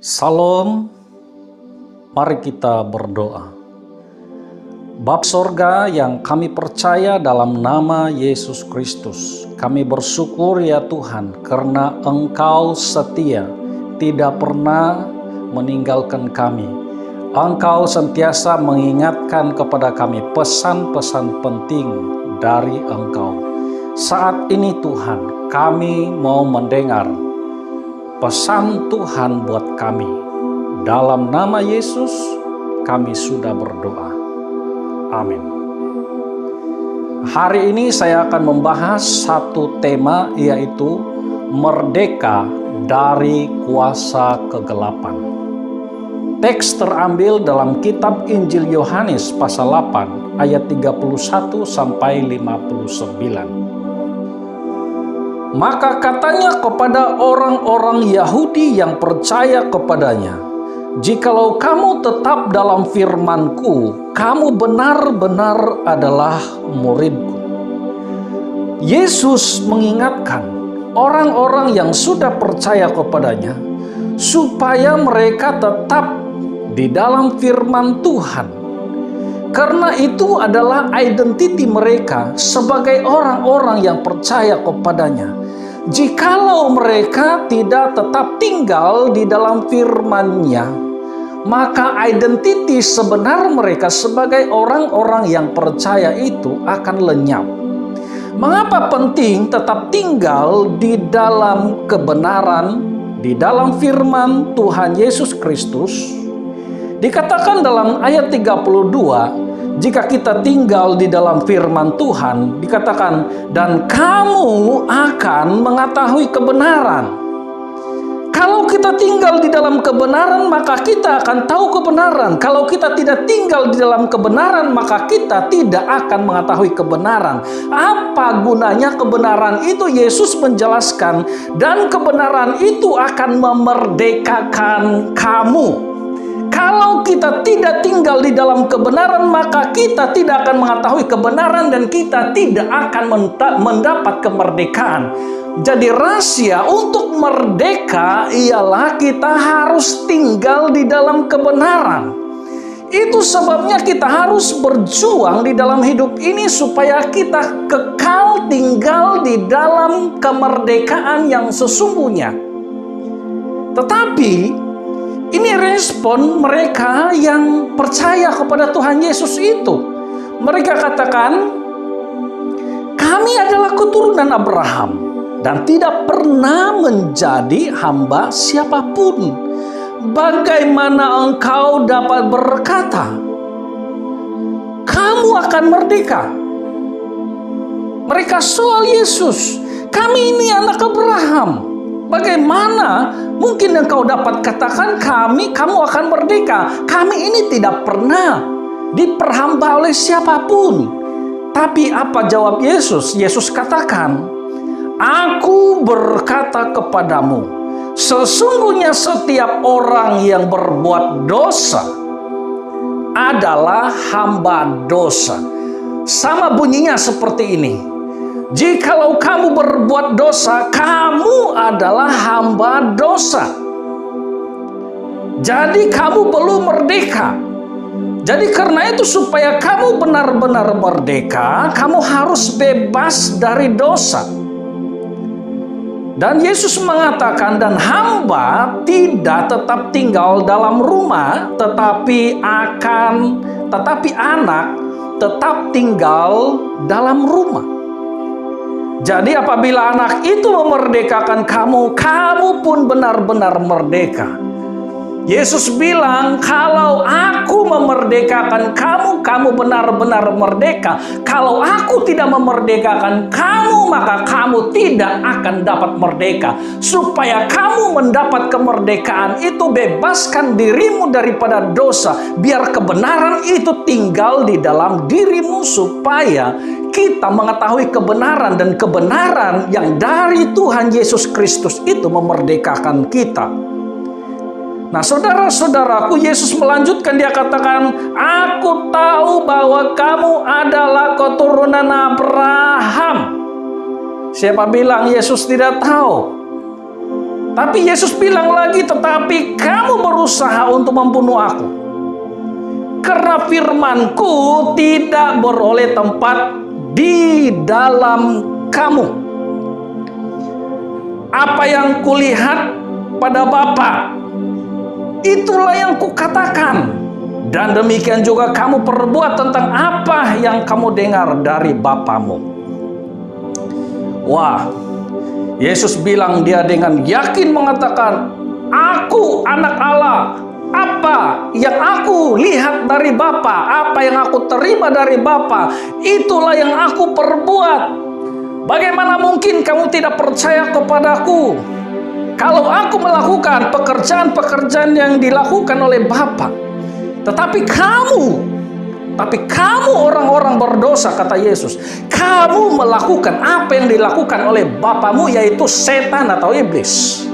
Salam, mari kita berdoa. Bapa sorga yang kami percaya dalam nama Yesus Kristus, kami bersyukur ya Tuhan karena Engkau setia, tidak pernah meninggalkan kami. Engkau sentiasa mengingatkan kepada kami pesan-pesan penting dari Engkau. Saat ini Tuhan, kami mau mendengar pesan Tuhan buat kami. Dalam nama Yesus, kami sudah berdoa. Amin. Hari ini saya akan membahas satu tema, yaitu merdeka dari kuasa kegelapan. Teks terambil dalam kitab Injil Yohanes pasal 8 ayat 31 sampai 59. Maka katanya kepada orang-orang Yahudi yang percaya kepadanya, "Jikalau kamu tetap dalam firman-Ku, kamu benar-benar adalah murid-Ku." Yesus mengingatkan orang-orang yang sudah percaya kepadanya supaya mereka tetap di dalam firman Tuhan. Karena itu adalah identiti mereka sebagai orang-orang yang percaya kepadanya. Jikalau mereka tidak tetap tinggal di dalam firman-Nya, maka identiti sebenar mereka sebagai orang-orang yang percaya itu akan lenyap. Mengapa penting tetap tinggal di dalam kebenaran, di dalam firman Tuhan Yesus Kristus? Dikatakan dalam ayat 32, jika kita tinggal di dalam firman Tuhan, dikatakan, dan kamu akan mengetahui kebenaran. Kalau kita tinggal di dalam kebenaran, maka kita akan tahu kebenaran. Kalau kita tidak tinggal di dalam kebenaran, maka kita tidak akan mengetahui kebenaran. Apa gunanya kebenaran itu? Yesus menjelaskan, dan kebenaran itu akan memerdekakan kamu. Kalau kita tidak tinggal di dalam kebenaran, maka kita tidak akan mengetahui kebenaran dan kita tidak akan mendapat kemerdekaan. Jadi rahasia untuk merdeka ialah kita harus tinggal di dalam kebenaran. Itu sebabnya kita harus berjuang di dalam hidup ini supaya kita kekal tinggal di dalam kemerdekaan yang sesungguhnya. Tetapi ini respon mereka yang percaya kepada Tuhan Yesus itu. Mereka katakan, kami adalah keturunan Abraham dan tidak pernah menjadi hamba siapapun. Bagaimana engkau dapat berkata, kamu akan merdeka? Mereka soal Yesus, kami ini anak Abraham. Bagaimana mungkin engkau dapat katakan kamu akan merdeka? Kami ini tidak pernah diperhamba oleh siapapun. Tapi apa jawab Yesus? Yesus katakan, aku berkata kepadamu, sesungguhnya setiap orang yang berbuat dosa adalah hamba dosa. Sama bunyinya seperti ini. Jikalau kamu berbuat dosa, kamu adalah hamba dosa. Jadi kamu belum merdeka. Jadi karena itu supaya kamu benar-benar merdeka, kamu harus bebas dari dosa. Dan Yesus mengatakan, dan hamba tidak tetap tinggal dalam rumah, tetapi anak tetap tinggal dalam rumah. Jadi apabila anak itu memerdekakan kamu, kamu pun benar-benar merdeka. Yesus bilang, kalau aku memerdekakan kamu, kamu benar-benar merdeka. Kalau aku tidak memerdekakan kamu, maka kamu tidak akan dapat merdeka. Supaya kamu mendapat kemerdekaan itu, bebaskan dirimu daripada dosa. Biar kebenaran itu tinggal di dalam dirimu, supaya kita mengetahui kebenaran, dan kebenaran yang dari Tuhan Yesus Kristus itu memerdekakan kita. Nah, saudara-saudaraku, Yesus melanjutkan, dia katakan, aku tahu bahwa kamu adalah keturunan Abraham. Siapa bilang Yesus tidak tahu? Tapi Yesus bilang lagi, tetapi kamu berusaha untuk membunuh aku. Karena firman-Ku tidak beroleh tempat di dalam kamu. Apa yang kulihat pada Bapa, itulah yang kukatakan. Dan demikian juga kamu perbuat tentang apa yang kamu dengar dari Bapamu. Wah, Yesus bilang, dia dengan yakin mengatakan, aku anak Allah. Apa yang aku lihat dari Bapa, apa yang aku terima dari Bapa, itulah yang aku perbuat. Bagaimana mungkin kamu tidak percaya kepadaku? Kalau aku melakukan pekerjaan-pekerjaan yang dilakukan oleh Bapa, tetapi kamu orang-orang berdosa, kata Yesus, kamu melakukan apa yang dilakukan oleh bapamu, yaitu setan atau iblis.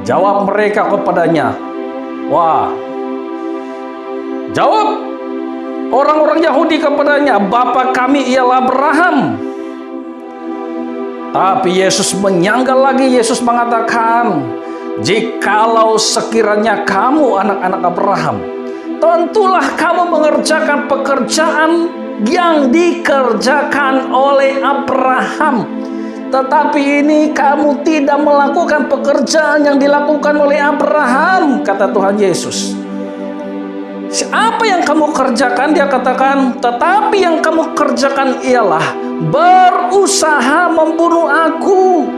Jawab mereka kepadanya. Wah, jawab orang-orang Yahudi kepadanya, Bapa kami ialah Abraham. Tapi Yesus menyanggal lagi. Yesus mengatakan, jikalau sekiranya kamu anak-anak Abraham, tentulah kamu mengerjakan pekerjaan yang dikerjakan oleh Abraham. Tetapi ini kamu tidak melakukan pekerjaan yang dilakukan oleh Abraham, kata Tuhan Yesus. Apa yang kamu kerjakan? Dia katakan, tetapi yang kamu kerjakan ialah berusaha membunuh aku.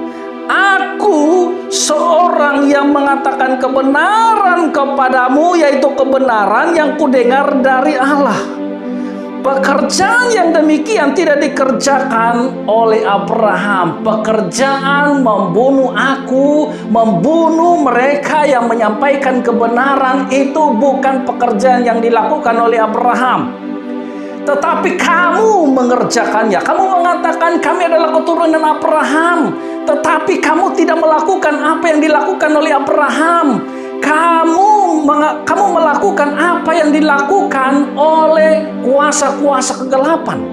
Aku seorang yang mengatakan kebenaran kepadamu, yaitu kebenaran yang kudengar dari Allah. Pekerjaan yang demikian tidak dikerjakan oleh Abraham. Pekerjaan membunuh aku, membunuh mereka yang menyampaikan kebenaran, itu bukan pekerjaan yang dilakukan oleh Abraham. Tetapi kamu mengerjakannya. Kamu mengatakan kami adalah keturunan Abraham, tetapi kamu tidak melakukan apa yang dilakukan oleh Abraham. Kamu melakukan apa yang dilakukan oleh kuasa-kuasa kegelapan.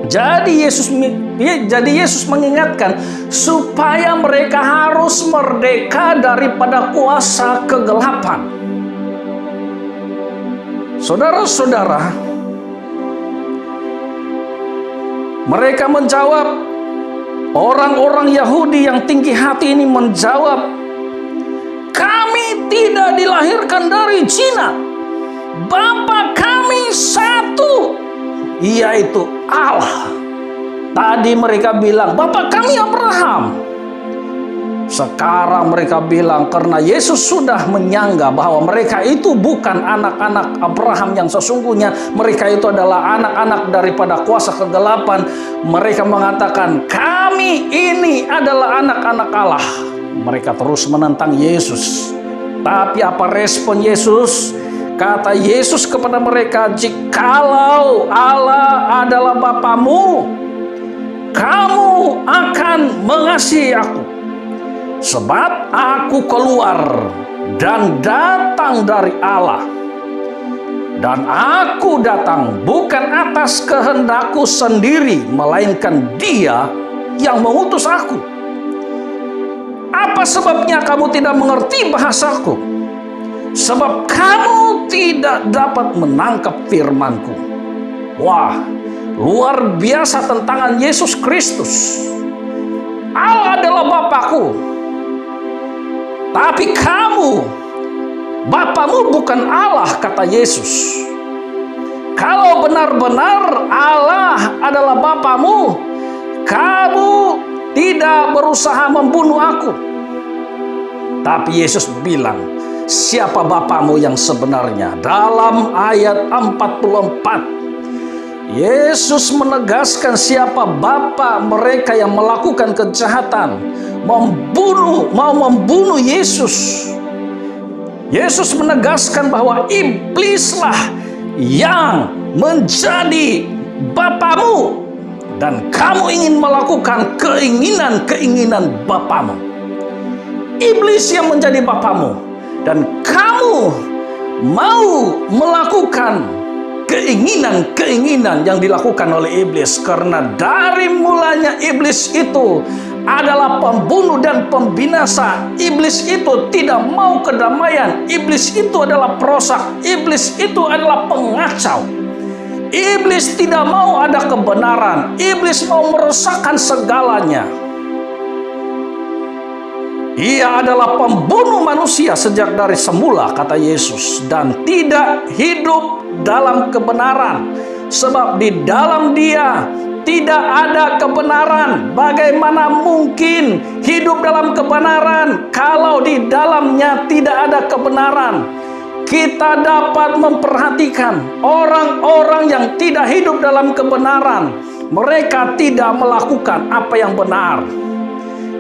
Jadi Yesus mengingatkan supaya mereka harus merdeka daripada kuasa kegelapan. Saudara-saudara, mereka menjawab, orang-orang Yahudi yang tinggi hati ini menjawab, kami tidak dilahirkan dari zina. Bapa kami satu, yaitu Allah. Tadi mereka bilang, Bapa kami Abraham. Sekarang mereka bilang, karena Yesus sudah menyangga bahwa mereka itu bukan anak-anak Abraham yang sesungguhnya, mereka itu adalah anak-anak daripada kuasa kegelapan. Mereka mengatakan, kami ini adalah anak-anak Allah. Mereka terus menentang Yesus. Tapi apa respon Yesus? Kata Yesus kepada mereka, jikalau Allah adalah Bapamu, kamu akan mengasihi aku. Sebab aku keluar dan datang dari Allah. Dan aku datang bukan atas kehendakku sendiri, melainkan Dia yang mengutus aku. Apa sebabnya kamu tidak mengerti bahasaku? Sebab kamu tidak dapat menangkap firman-Ku. Wah, luar biasa tentangan Yesus Kristus. Allah adalah Bapakku, tapi kamu, Bapamu bukan Allah, kata Yesus. Kalau benar-benar Allah adalah Bapamu, kamu tidak berusaha membunuh aku. Tapi Yesus bilang, siapa Bapamu yang sebenarnya? Dalam ayat 44, Yesus menegaskan siapa Bapa mereka yang melakukan kejahatan, mau membunuh Yesus. Yesus menegaskan bahwa iblislah yang menjadi Bapamu, dan kamu ingin melakukan keinginan-keinginan Bapamu. Iblis yang menjadi Bapamu, dan kamu mau melakukan keinginan-keinginan yang dilakukan oleh iblis. Karena dari mulanya iblis itu adalah pembunuh dan pembinasa. Iblis itu tidak mau kedamaian. Iblis itu adalah perusak. Iblis itu adalah pengacau. Iblis tidak mau ada kebenaran. Iblis mau merusakkan segalanya. Ia adalah pembunuh manusia sejak dari semula, kata Yesus, dan tidak hidup dalam kebenaran. Sebab di dalam Dia tidak ada kebenaran. Bagaimana mungkin hidup dalam kebenaran kalau di dalamnya tidak ada kebenaran? Kita dapat memperhatikan orang-orang yang tidak hidup dalam kebenaran. Mereka tidak melakukan apa yang benar.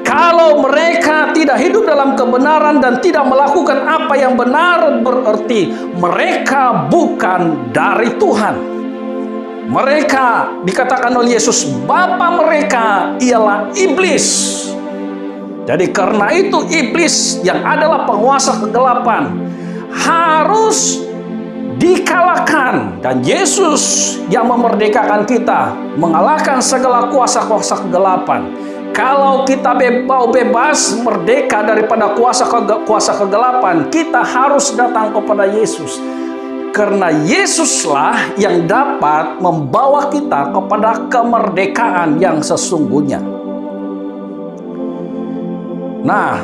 Kalau mereka tidak hidup dalam kebenaran dan tidak melakukan apa yang benar, berarti mereka bukan dari Tuhan. Mereka dikatakan oleh Yesus, bapa mereka ialah iblis. Jadi karena itu iblis yang adalah penguasa kegelapan harus dikalahkan. Dan Yesus yang memerdekakan kita, mengalahkan segala kuasa-kuasa kegelapan. Kalau kita mau bebas, merdeka daripada kuasa kegelapan, kita harus datang kepada Yesus. Karena Yesuslah yang dapat membawa kita kepada kemerdekaan yang sesungguhnya. Nah,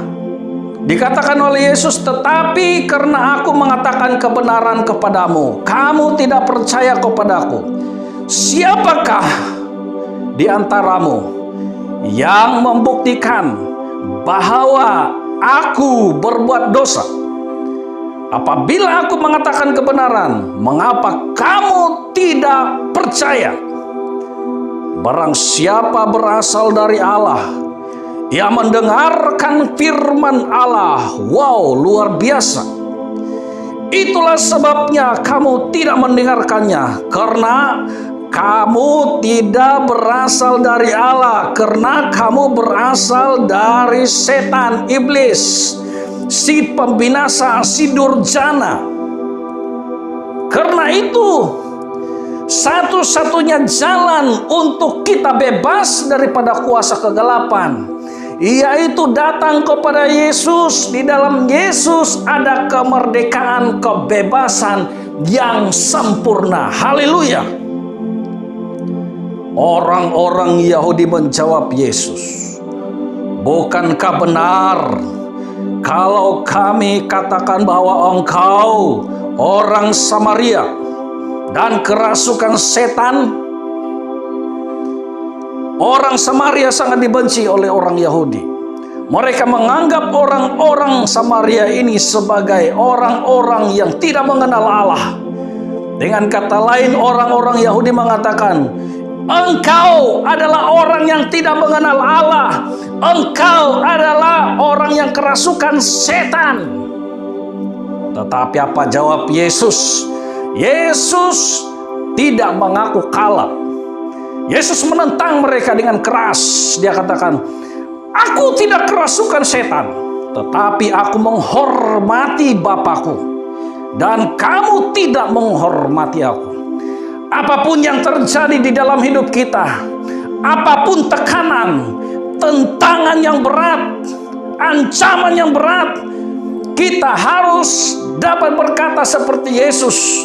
dikatakan oleh Yesus, tetapi karena aku mengatakan kebenaran kepadamu, kamu tidak percaya kepadaku. Siapakah di antaramu yang membuktikan bahwa aku berbuat dosa? Apabila aku mengatakan kebenaran, mengapa kamu tidak percaya? Barang siapa berasal dari Allah, ia mendengarkan firman Allah. Wow, luar biasa. Itulah sebabnya kamu tidak mendengarkannya, karena kamu tidak berasal dari Allah, karena kamu berasal dari setan, iblis, si pembinasa, si durjana. Karena itu, satu-satunya jalan untuk kita bebas daripada kuasa kegelapan, yaitu datang kepada Yesus. Di dalam Yesus ada kemerdekaan, kebebasan yang sempurna. Haleluya. Orang-orang Yahudi menjawab Yesus, bukankah benar kalau kami katakan bahwa engkau orang Samaria dan kerasukan setan? Orang Samaria sangat dibenci oleh orang Yahudi. Mereka menganggap orang-orang Samaria ini sebagai orang-orang yang tidak mengenal Allah. Dengan kata lain, orang-orang Yahudi mengatakan, engkau adalah orang yang tidak mengenal Allah. Engkau adalah orang yang kerasukan setan. Tetapi apa jawab Yesus? Yesus tidak mengaku kalah. Yesus menentang mereka dengan keras. Dia katakan, aku tidak kerasukan setan, tetapi aku menghormati Bapakku, dan kamu tidak menghormati aku. Apapun yang terjadi di dalam hidup kita, apapun tekanan, tentangan yang berat, ancaman yang berat, kita harus dapat berkata seperti Yesus,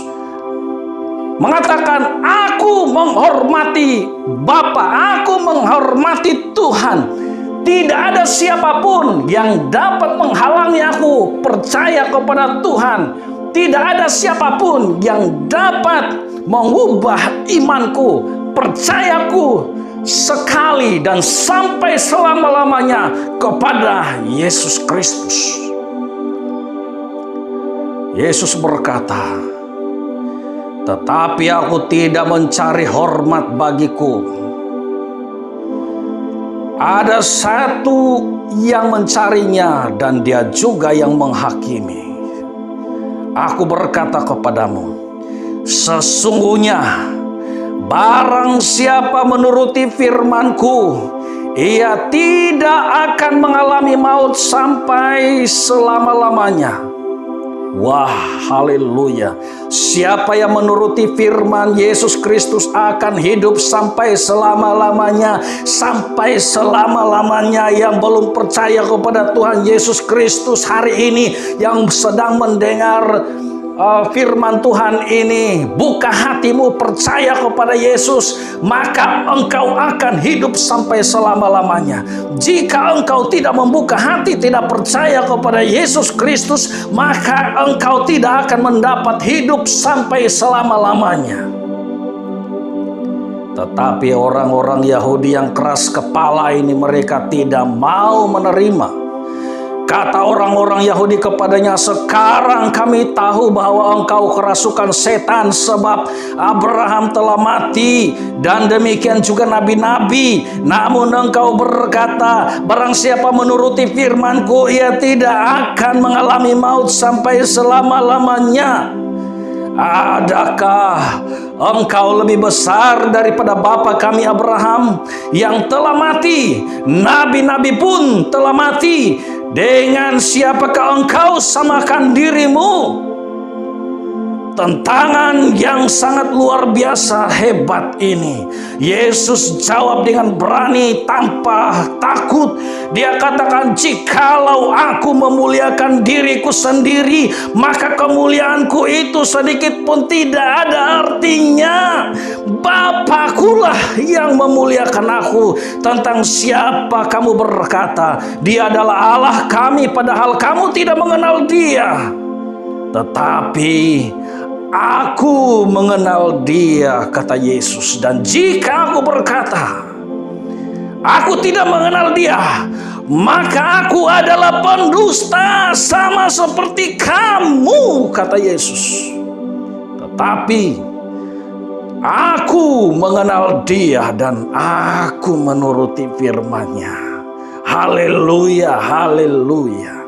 mengatakan, aku menghormati Bapa, aku menghormati Tuhan. Tidak ada siapapun yang dapat menghalangi aku percaya kepada Tuhan. Tidak ada siapapun yang dapat mengubah imanku, percayaku sekali dan sampai selama-lamanya kepada Yesus Kristus. Yesus berkata, tetapi aku tidak mencari hormat bagiku. Ada satu yang mencarinya, dan dia juga yang menghakimi. Aku berkata kepadamu, sesungguhnya barang siapa menuruti firman-Ku, ia tidak akan mengalami maut sampai selama-lamanya. Wah, haleluya. Siapa yang menuruti firman Yesus Kristus akan hidup sampai selama-lamanya. Sampai selama-lamanya. Yang belum percaya kepada Tuhan Yesus Kristus hari ini, yang sedang mendengar firman Tuhan ini, buka hatimu, percaya kepada Yesus, maka engkau akan hidup sampai selama-lamanya. Jika engkau tidak membuka hati, tidak percaya kepada Yesus Kristus, maka engkau tidak akan mendapat hidup sampai selama-lamanya. Tetapi orang-orang Yahudi yang keras kepala ini, mereka tidak mau menerima. Kata orang-orang Yahudi kepadanya, sekarang kami tahu bahwa engkau kerasukan setan, sebab Abraham telah mati dan demikian juga nabi-nabi. Namun engkau berkata, barang siapa menuruti firman-Ku, ia tidak akan mengalami maut sampai selama-lamanya. Adakah engkau lebih besar daripada bapa kami Abraham yang telah mati? Nabi-nabi pun telah mati. Dengan siapakah engkau samakan dirimu? Tentangan yang sangat luar biasa hebat ini. Yesus jawab dengan berani tanpa takut. Dia katakan, jikalau aku memuliakan diriku sendiri, maka kemuliaanku itu sedikit pun tidak ada artinya. Bapakulah yang memuliakan aku. Tentang siapa kamu berkata, Dia adalah Allah kami, padahal kamu tidak mengenal Dia. Tetapi aku mengenal Dia, kata Yesus. Dan jika aku berkata, aku tidak mengenal Dia, maka aku adalah pendusta sama seperti kamu, kata Yesus. Tetapi aku mengenal Dia dan aku menuruti firman-Nya. Haleluya, haleluya.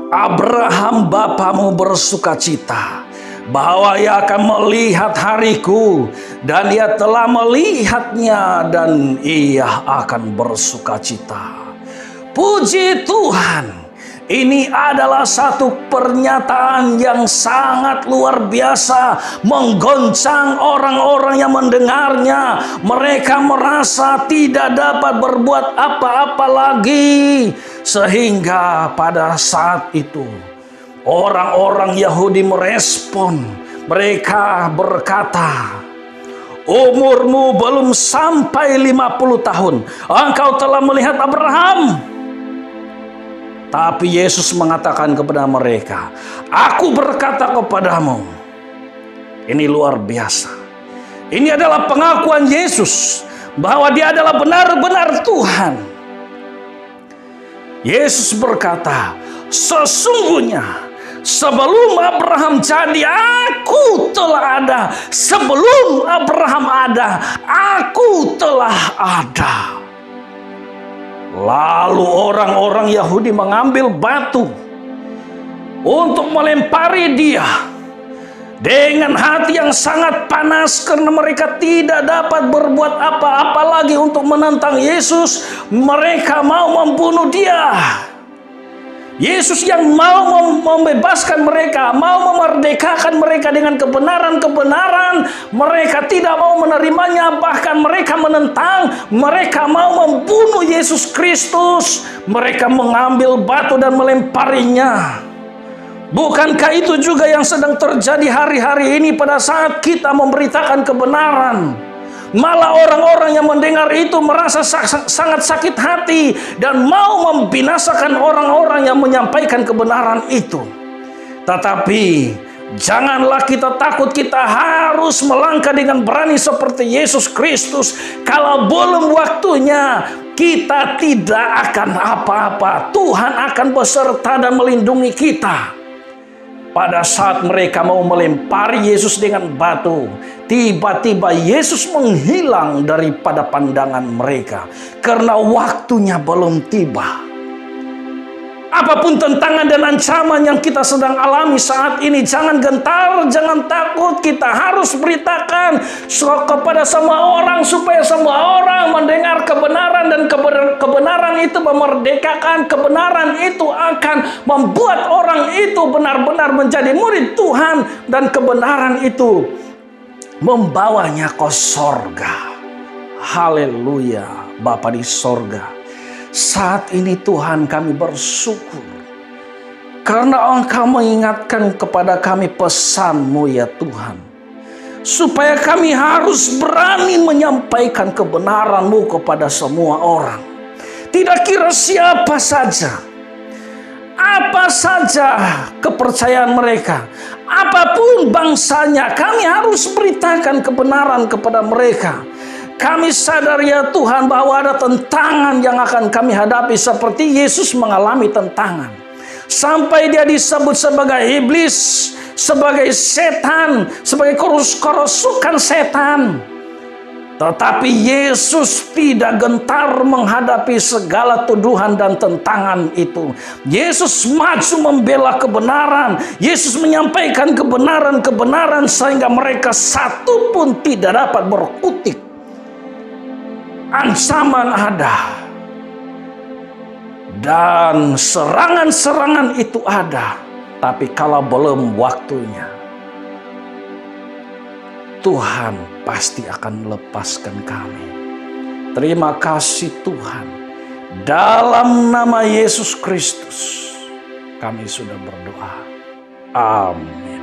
Abraham bapamu bersukacita bahwa ia akan melihat hariku, dan ia telah melihatnya dan ia akan bersukacita. Puji Tuhan. Ini adalah satu pernyataan yang sangat luar biasa, menggoncang orang-orang yang mendengarnya. Mereka merasa tidak dapat berbuat apa-apa lagi. Sehingga pada saat itu orang-orang Yahudi merespon. Mereka berkata, umurmu belum sampai 50 tahun. Engkau telah melihat Abraham. Tapi Yesus mengatakan kepada mereka, aku berkata kepadamu. Ini luar biasa. Ini adalah pengakuan Yesus bahwa Dia adalah benar-benar Tuhan. Yesus berkata, sesungguhnya sebelum Abraham jadi, aku telah ada. Sebelum Abraham ada, aku telah ada. Lalu orang-orang Yahudi mengambil batu untuk melempari Dia dengan hati yang sangat panas, karena mereka tidak dapat berbuat apa-apa lagi untuk menentang Yesus. Mereka mau membunuh Dia. Yesus yang mau membebaskan mereka, mau memerdekakan mereka dengan kebenaran-kebenaran, mereka tidak mau menerimanya, bahkan mereka menentang, mereka mau membunuh Yesus Kristus. Mereka mengambil batu dan melemparinya. Bukankah itu juga yang sedang terjadi hari-hari ini pada saat kita memberitakan kebenaran? Malah orang-orang yang mendengar itu merasa sangat sakit hati dan mau membinasakan orang-orang yang menyampaikan kebenaran itu. Tetapi janganlah kita takut, kita harus melangkah dengan berani seperti Yesus Kristus. Kalau belum waktunya, kita tidak akan apa-apa. Tuhan akan beserta dan melindungi kita. Pada saat mereka mau melempari Yesus dengan batu, tiba-tiba Yesus menghilang daripada pandangan mereka karena waktunya belum tiba. Apapun tantangan dan ancaman yang kita sedang alami saat ini, jangan gentar, jangan takut. Kita harus beritakan kepada semua orang supaya semua orang mendengar kebenaran, dan kebenaran itu memerdekakan. Kebenaran itu akan membuat orang itu benar-benar menjadi murid Tuhan, dan kebenaran itu membawanya ke sorga. Haleluya. Bapa di sorga, saat ini Tuhan kami bersyukur karena Engkau mengingatkan kepada kami pesan-Mu ya Tuhan, supaya kami harus berani menyampaikan kebenaran-Mu kepada semua orang. Tidak kira siapa saja, apa saja kepercayaan mereka, apapun bangsanya, kami harus beritakan kebenaran kepada mereka. Kami sadar ya Tuhan bahwa ada tantangan yang akan kami hadapi seperti Yesus mengalami tantangan. Sampai dia disebut sebagai iblis, sebagai setan, sebagai kerasukan setan. Tetapi Yesus tidak gentar menghadapi segala tuduhan dan tantangan itu. Yesus maju membela kebenaran. Yesus menyampaikan kebenaran-kebenaran sehingga mereka satu pun tidak dapat berkutik. Ancaman ada, dan serangan-serangan itu ada, tapi kalau belum waktunya, Tuhan pasti akan melepaskan kami. Terima kasih Tuhan. Dalam nama Yesus Kristus kami sudah berdoa. Amin.